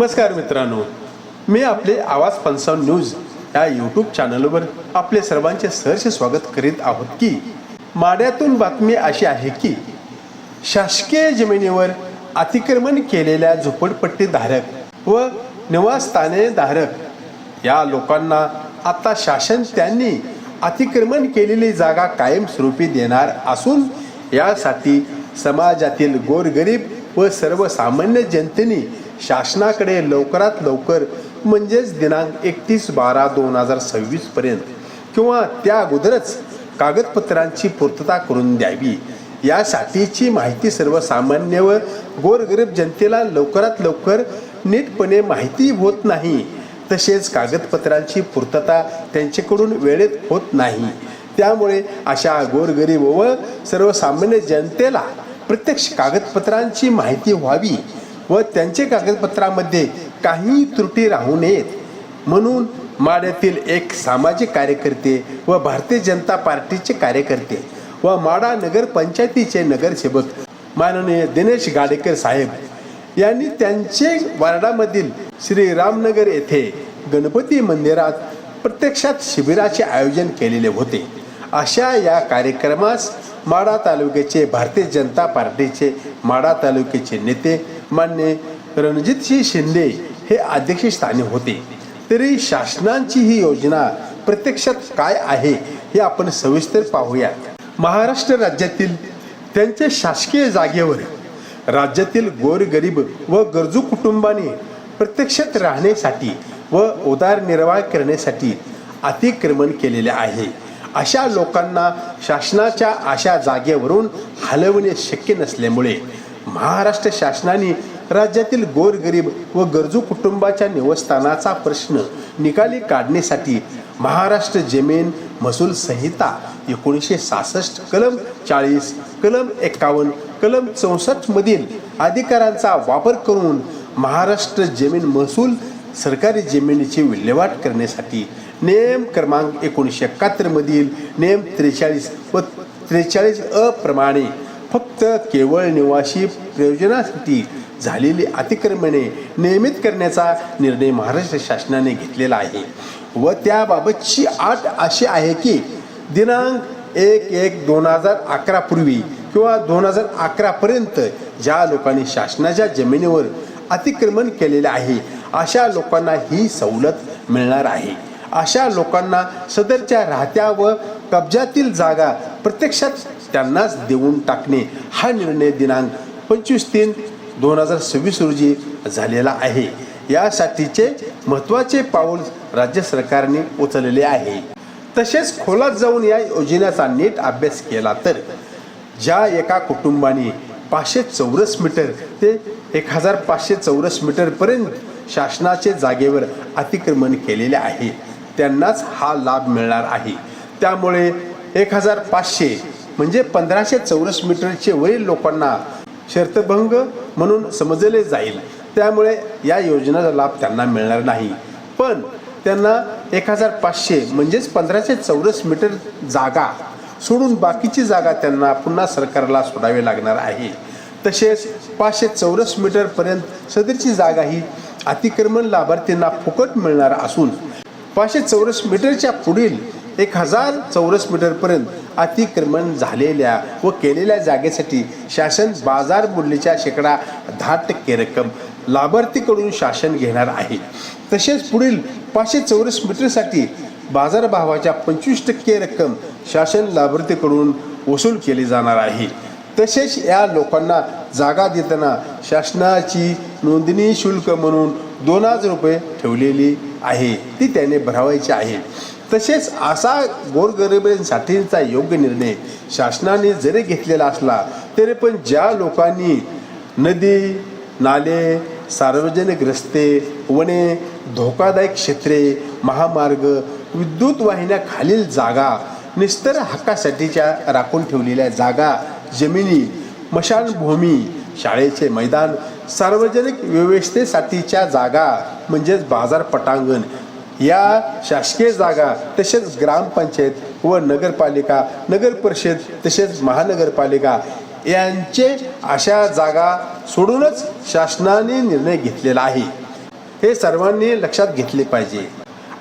नमस्कार मित्रांनो, मी आपले आवाज 55 न्यूज या यूट्यूब चॅनलवर आपले सर्वांचे सहर्ष स्वागत करीत आहोत की माड्यातून बातमी अशी आहे की शासकीय जमिनीवर अतिक्रमण केलेल्या झोपडपट्टी धारक व निवासस्थाने धारक या लोकांना आता शासन त्यांनी अतिक्रमण केलेली जागा कायमस्वरूपी देणार असून यासाठी समाजातील गोरगरीब व सर्वसामान्य जनतेने शासनाकडे लवकरात लवकर म्हणजेच दिनांक 31/12/2026 पर्यंत किंवा त्या अगोदरच कागदपत्रांची पूर्तता करून द्यावी। यासाठीची माहिती सर्वसामान्य व गोरगरीब जनतेला लवकरात लवकर नीटपणे माहिती होत नाही, तसेच कागदपत्रांची पूर्तता त्यांच्याकडून वेळेत होत नाही। त्यामुळे अशा गोरगरीब व सर्वसामान्य जनतेला प्रत्यक्ष कागदपत्रांची माहिती व्हावी व त्यांचे कागदपत्रामध्ये काही त्रुटी राहू नयेत म्हणून माड्यातील एक सामाजिक कार्यकर्ते व भारतीय जनता पार्टीचे कार्यकर्ते व माडा नगर पंचायतीचे नगरसेवक माननीय दिनेश गाडेकर साहेब यांनी त्यांचे वार्डामधील श्री रामनगर येथे गणपती मंदिरात प्रत्यक्षात शिबिराचे आयोजन केलेले होते। अशा या कार्यक्रमास माडा तालुक्याचे भारतीय जनता पार्टीचे माडा तालुक्याचे नेते मान्य रणजितसिंह शिंदे हे अध्यक्षस्थानी होते। तरी शासनाची ही योजना प्रत्यक्षात काय आहे हे आपण सविस्तर पाहूया। महाराष्ट्र राज्यातील त्यांच्या शासकीय जागेवर राज्यातील गोरगरीब व गरजू कुटुंबांनी प्रत्यक्षात राहण्यासाठी व उदरनिर्वाह करण्यासाठी अतिक्रमण केलेले आहे। अशा लोकांना शासनाच्या अशा जागेवरून हलवणे शक्य नसल्यामुळे महाराष्ट्र शासनाने राज्यातील गोरगरीब व गरजू कुटुंबाच्या निवासस्थानाचा प्रश्न निकाली काढण्यासाठी महाराष्ट्र जमीन महसूल संहिता 1966 कलम 40 कलम 51 कलम 64 मधील अधिकारांचा वापर करून महाराष्ट्र जमीन महसूल सरकारी जमिनीची विल्हेवाट करण्यासाठी नियम क्रमांक 1971 मधील नियम 43 व 43 अ प्रमाणे फक्त केवळ निवासी प्रयोजनासाठी झालेली अतिक्रमणे नियमित करण्याचा निर्णय महाराष्ट्र शासनाने घेतलेला आहे व त्याबाबतची अट अशी आहे की दिनांक 1/1/2011 पूर्वी किंवा 2011 पर्यंत ज्या लोकांनी शासनाच्या जमिनीवर अतिक्रमण केलेले आहे अशा लोकांना ही सवलत मिळणार आहे। अशा लोकांना सदरच्या राहत्या व कब्जातील जागा प्रत्यक्षात त्यांनाच देऊन टाकणे हा निर्णय दिनांक 25/3/2026 रोजी झालेला आहे। यासाठीचे महत्त्वाचे पाऊल राज्य सरकारने उचलले आहे। तसेच खोलात जाऊन या योजनेचा नीट अभ्यास केला तर ज्या एका कुटुंबाने 500 चौरस मीटर ते 1500 चौरस मीटर पर्यंत शासनाचे जागेवर अतिक्रमण केलेले आहे त्यांनाच हा लाभ मिळणार आहे। त्यामुळे 1500 म्हणजे 1500 चौरस मीटरचे वरील लोकांना शर्तभंग म्हणून समजले जाईल। त्यामुळे या योजनेचा लाभ त्यांना मिळणार नाही, पण त्यांना 1500 म्हणजेच 1500 चौरस मीटर जागा सोडून बाकीची जागा त्यांना पुन्हा सरकारला सोडावी लागणार आहे। तसेच 500 चौरस मीटर पर्यंत सदरची जागा ही अतिक्रमण लाभार्थींना फुकट मिळणार असून 500 चौरस मीटरच्या पुढील 1000 चौरस मीटर पर्यंत अतिक्रमण झालेल्या व केलेल्या जागेसाठी शासन बाजार मूल्याच्या 10% रक्कम लाभार्थीकडून शासन घेणार आहे। तसेच पुढील 500 चौरस मीटरसाठी बाजारभावाच्या 25% रक्कम शासन लाभार्थीकडून वसूल केली जाणार आहे। तसेच या लोकांना जागा देताना शासनाची नोंदणी शुल्क म्हणून 2000 रुपये ठेवलेली आहे, ती त्याने भरावायची आहे। तसेच असा गोरगरिबांसाठीचा योग्य निर्णय शासनाने जरी घेतलेला असला तरी पण ज्या लोकांनी नदी नाले सार्वजनिक रस्ते वने धोकादायक क्षेत्रे महामार्ग विद्युत वाहिन्या खालील जागा निस्तर हक्कासाठीच्या राखून ठेवलेल्या जागा जमिनी स्मशानभूमी शाळेचे मैदान सार्वजनिक व्यवस्थेसाठीच्या जागा म्हणजेच बाजार पटांगण या शासकीय जागा तसेच ग्रामपंचायत व नगरपालिका नगर परिषद तसेच महानगरपालिका यांचे अशा जागा सोडूनच शासनाने निर्णय घेतलेला आहे। हे सर्वांनी लक्षात घेतले पाहिजे.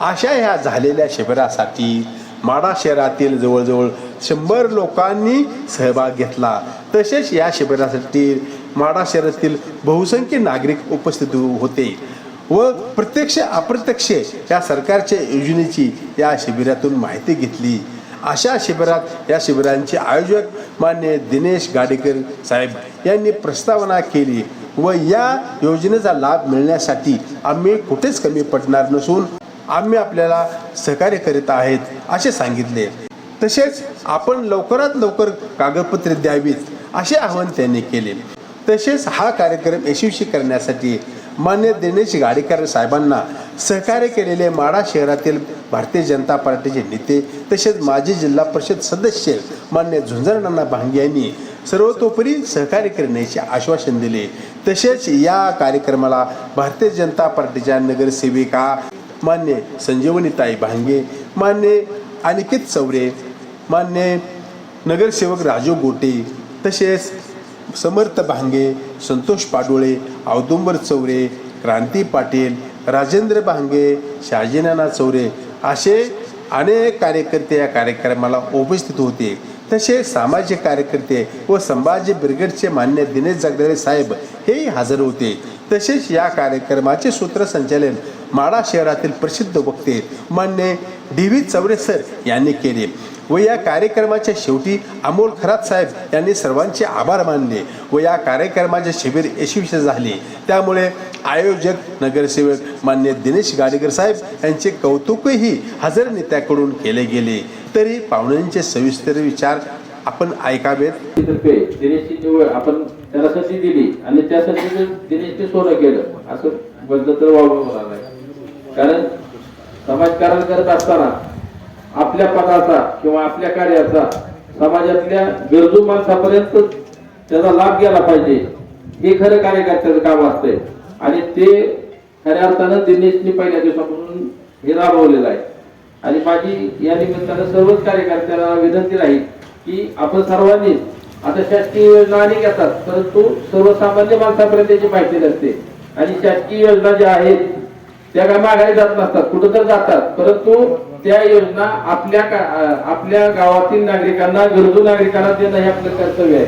अशा ह्या झालेल्या शिबिरासाठी माढा शहरातील जवळजवळ 100 लोकांनी सहभाग घेतला. तसेच या शिबिरासाठी माढा शहरातील बहुसंख्य नागरिक उपस्थित होते व प्रत्यक्ष अप्रत्यक्ष या सरकारच्या योजनेची या शिबिरातून माहिती घेतली. अशा शिबिरात या शिबिरांचे आयोजक मान्य दिनेश गाडेकर साहेब यांनी प्रस्तावना केली व या योजनेचा लाभ मिळण्यासाठी आम्ही कुठेच कमी पडणार नसून आम्ही आपल्याला सहकार्य करीत आहेत असे सांगितले. तसेच आपण लवकरात लवकर कागदपत्रे द्यावीत असे आवाहन त्यांनी केले. तसेच हा कार्यक्रम यशस्वी करण्यासाठी मान्य दिनेश गाडेकर साहेबांना सहकार्य केलेले माढा शहरातील भारतीय जनता पार्टीचे नेते तसेच माजी जिल्हा परिषद सदस्य मान्य झुंजरनाना भांगे यांनी सर्वतोपरी सहकार्य करण्याचे आश्वासन दिले. तसेच या कार्यक्रमाला भारतीय जनता पार्टीच्या नगरसेविका मान्य संजीवनीताई भांगे, मान्य अनिकेत चौरे, मान्य नगरसेवक राजू गोटे, तसेच समर्थ भांगे, संतोष पाडोळे, औदुंबर चौरे, क्रांती पाटील, राजेंद्र भांगे, शहाजीनाना चौरे असे अनेक कार्यकर्ते या कार्यक्रमाला उपस्थित होते. तसेच सामाजिक कार्यकर्ते व संभाजी ब्रिगेडचे मान्य दिनेश जगदाळे साहेब हेही हजर होते. तसेच या कार्यक्रमाचे सूत्रसंचालन माढा शहरातील प्रसिद्ध वक्ते मान्य डी.व्ही. चौरे सर यांनी केले व या कार्यक्रमाच्या शेवटी अमोल खरात साहेब यांनी सर्वांचे आभार मानले व या कार्यक्रमाचे शिबिर यशस्वी झाले. त्यामुळे आयोजक नगरसेवक मान्य दिनेश गाडेकर साहेब यांचे कौतुकही हजर नेत्याकडून केले गेले. तरी पाहुण्यांचे सविस्तर विचार आपण ऐकावेत. दिनेशची निवड आपण त्याला संधी दिली आणि त्या संधीने दिनेशने सोनं केलं असं बदल तर वावरं नाही. कारण समाजकारण करत असताना आपल्या पदाचा किंवा आपल्या कार्याचा समाजातल्या गरजू माणसापर्यंत त्याचा लाभ गेला पाहिजे हे खरं कार्यकर्त्याचं काम असतंय आणि ते खऱ्या अर्थानं दिनेशनी पहिल्या दिवसापासून हे राबवलेलं आहे. आणि माझी या निमित्तानं सर्वच कार्यकर्त्यांना विनंती राहील की आपण सर्वांनी आता शासकीय योजना अनेक येतात परंतु सर्वसामान्य माणसापर्यंत त्याची माहिती नसते आणि शासकीय योजना ज्या आहेत त्या काय माघारी जात नसतात, कुठं तर जातात, परंतु त्या योजना आपल्या गावातील नागरिकांना गरजू नागरिकांना देणं हे आपलं कर्तव्य आहे.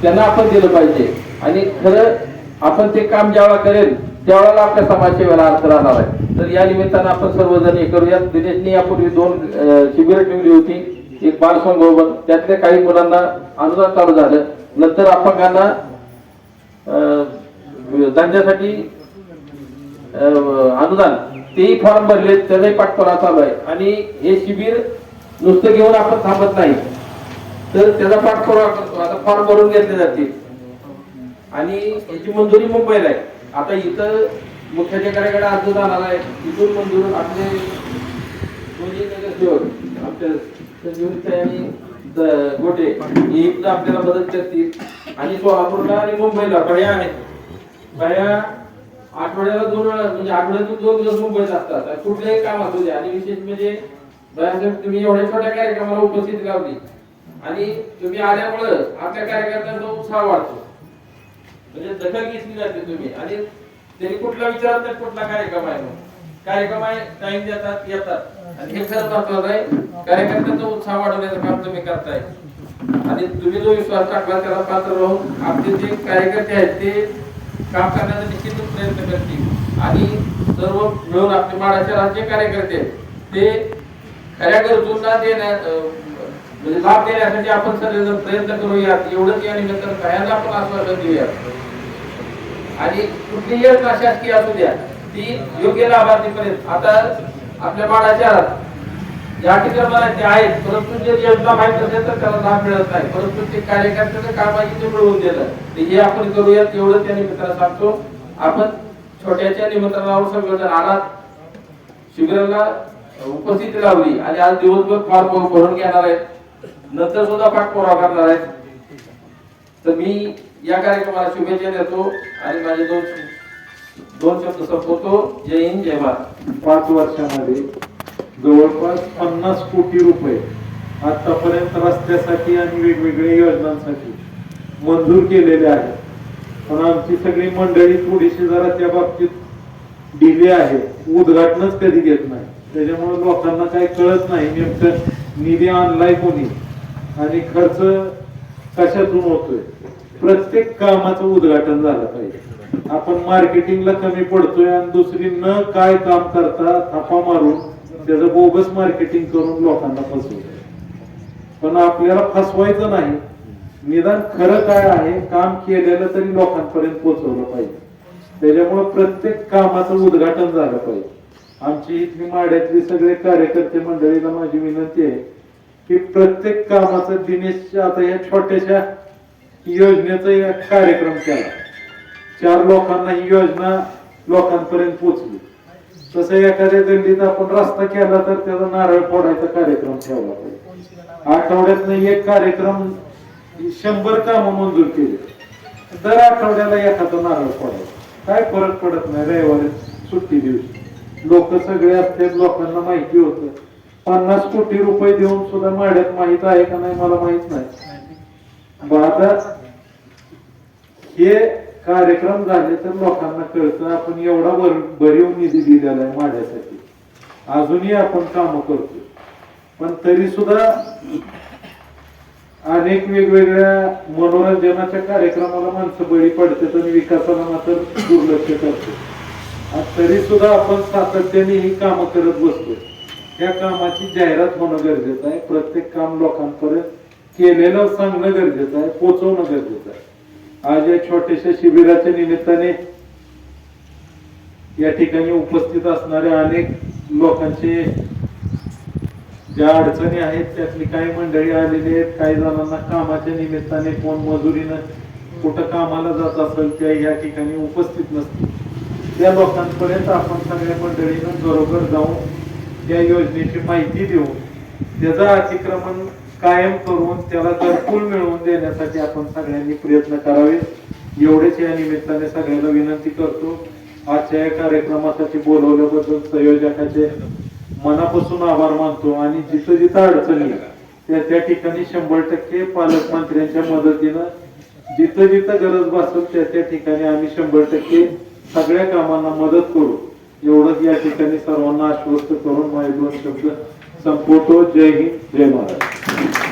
त्यांना आपण दिलं पाहिजे आणि खरं आपण ते काम ज्यावेळेला करेल त्यावेळेला आपल्या समाजसेवेला अर्थ राहणार आहे. तर या निमित्तानं आपण सर्वजण हे करूयात. दिनेशने यापूर्वी 2 शिबिरं ठेवली होती, एक बालसंगोपन, त्यातल्या काही मुलांना अनुदान चालू झालं. नंतर अपंगांना धंद्यासाठी अनुदान तेही फॉर्म भरले, त्याचाही पाठपुरावा चालू आहे. आणि हे शिबिर नुसतं घेऊन आपण थांबत नाही तर त्याचा पाठपुरावा करतो. आता फॉर्म भरून घेतले जातील आणि याची मंजुरी मुंबईला आहे. आता इथं मुख्याधिकाऱ्याकडे अर्ज झाला आहे, इथून मंजूर आपले दोन्ही नगरसेवक आमच्या संजीवनीताई आणि गोटे इथं आपल्याला मदत करतील आणि सोलापूरला आणि मुंबईला बाया आहेत. बाया आठवड्याला 2 वेळा म्हणजे आठवड्यातून 2 दिवस मुंबईत असतात कुठल्याही काम असू द्या. आणि विशेष म्हणजे तुम्ही एवढ्या छोट्या कार्यक्रमाला उपस्थिती लावली आणि तुम्ही आल्यामुळं आपल्या कार्यकर्त्यांचा उत्साह वाढतो, म्हणजे दखल घेतली जाते तुम्ही. आणि त्यांनी कुठला विचारत नाही कुठला कार्यक्रम आहे, कार्यक्रम आहे टाइम देतात येतात आणि हे खरं महत्वाचं आहे. कार्यकर्त्यांचा उत्साह वाढवण्याचं काम तुम्ही करताय आणि तुम्ही जो विश्वास टाकला त्याला पात्र राहून आपले जे कार्यकर्ते आहेत ते काम करण्याचा निश्चितच प्रयत्न करतील आणि सर्व मिळून आपले माढाचे राज्य कार्यकर्ते ते खऱ्या गरजूंना म्हणजे लाभ देण्यासाठी आपण सर्वजण प्रयत्न करूयात. एवढंच या निमित्तानं सगळ्यांना आपण आश्वासन देऊयात. आणि कुठलीही योजना शासकीय असू द्या ती योग्य लाभार्थीपर्यंत आता आपल्या माढाच्या ज्या ठिकाणी ते आहेत परंतु जे योजना माहित असेल तर त्याला लाभ मिळत नाही, परंतु ते कार्यकर्त्याचं काम आहे ते मिळवून दिलं हे आपण करूयात एवढं त्या निमित्तानं सांगतो. आपण छोट्याच्या निमंत्रणावर सगळेजण आलात, शिबिराला उपस्थिती लावली आणि आज दिवसभर फॉर्म भरून घेणार आहेत, नंतर सुद्धा पाठपुरावा करणार आहेत. तर मी या कार्यक्रमाला शुभेच्छा देतो आणि माझे दोन शब्द संपवतो. जय हिंद, जय भारत. 5 वर्षामध्ये जवळपास 50 कोटी रुपये आतापर्यंत रस्त्यासाठी आणि वेगवेगळ्या योजनांसाठी मंजूर केलेले आहेत. पण आमची सगळी मंडळी थोडीशी जरा त्या बाबतीत डिले आहे, उद्घाटनच कधी घेत नाही. त्याच्यामुळे लोकांना काही कळत नाही नेमकं निधी आणलाय कोणी आणि खर्च कशातून होतोय. प्रत्येक कामाचं उद्घाटन झालं पाहिजे. आपण मार्केटिंगला कमी पडतोय आणि दुसरी न काय काम करता थापा मारून त्याचं बोगस मार्केटिंग करून लोकांना फसवतोय. पण आपल्याला फसवायचं नाही, निदान खरं काय आहे काम केलेलं तरी लोकांपर्यंत पोहोचवलं पाहिजे. त्याच्यामुळे प्रत्येक कामाचं उद्घाटन झालं पाहिजे. आमची इथली माड्यातली सगळे कार्यकर्ते मंडळीला माझी विनंती आहे की प्रत्येक कामाचं दिनेश आता या छोट्याशा योजनेचा एक कार्यक्रम केला, 4 लोकांना ही योजना लोकांपर्यंत पोहोचली. तसं एखाद्या गल्लीत आपण रस्ता केला तर त्याचा नारळ फोडायचा कार्यक्रम ठेवला पाहिजे. आठवड्यात एक कार्यक्रम 100 कामं मंजूर केली, दर आठवड्याला एखादा नारळ फोडायचा. काय फरक पडत नाही. रविवारी सुट्टी दिवशी लोक सगळे असतात, लोकांना माहिती होतं. 50 कोटी रुपये देऊन सुद्धा माड्यात माहित आहे का नाही मला माहित नाही. आता हे कार्यक्रम झाले तर लोकांना कळतं आपण एवढा भरीव निधी दिलेला आहे माड्यासाठी. अजूनही आपण काम करतो, पण तरी सुद्धा अनेक वेगवेगळ्या मनोरंजनाच्या कार्यक्रमाला माणसं बळी पडतात आणि विकासाला मात्र दुर्लक्ष करतो. तरी सुद्धा आपण सातत्याने ही कामं करत बसतो. त्या कामाची जाहिरात होणं गरजेचं आहे. प्रत्येक काम लोकांपर्यंत केलेलं सांगणं गरजेचं आहे, पोहोचवणं गरजेचं आहे. आज या छोट्याशा शिबिराच्या निमित्ताने या ठिकाणी उपस्थित असणाऱ्या अनेक लोकांचे ज्या अडचणी आहेत त्यातली काही मंडळी आलेली आहेत. काही जणांना कामाच्या निमित्ताने कोण मजुरीनं कुठं कामाला जात असेल त्या या ठिकाणी उपस्थित नसतील. त्या लोकांपर्यंत आपण सगळ्या मंडळीनं बरोबर जाऊन या योजनेची माहिती देऊन त्याचं अतिक्रमण कायम करून त्याला घरकुल मिळवून देण्यासाठी आपण सगळ्यांनी प्रयत्न करावे. एवढेच या निमित्ताने सगळ्यांना विनंती करतो. आजच्या या कार्यक्रमासाठी बोलवल्याबद्दल संयोजकाचे मनापासून आभार मानतो आणि जिथं जिथं अडचणी त्या ठिकाणी 100% पालकमंत्र्यांच्या मदतीनं जिथं जिथं गरज भासेल त्या ठिकाणी आम्ही 100% सगळ्या कामांना मदत करू. एवढंच या ठिकाणी सर्वांना आश्वस्त करून माझे 2 शब्द संपवतो. जय हिंद, जय महाराष्ट्र.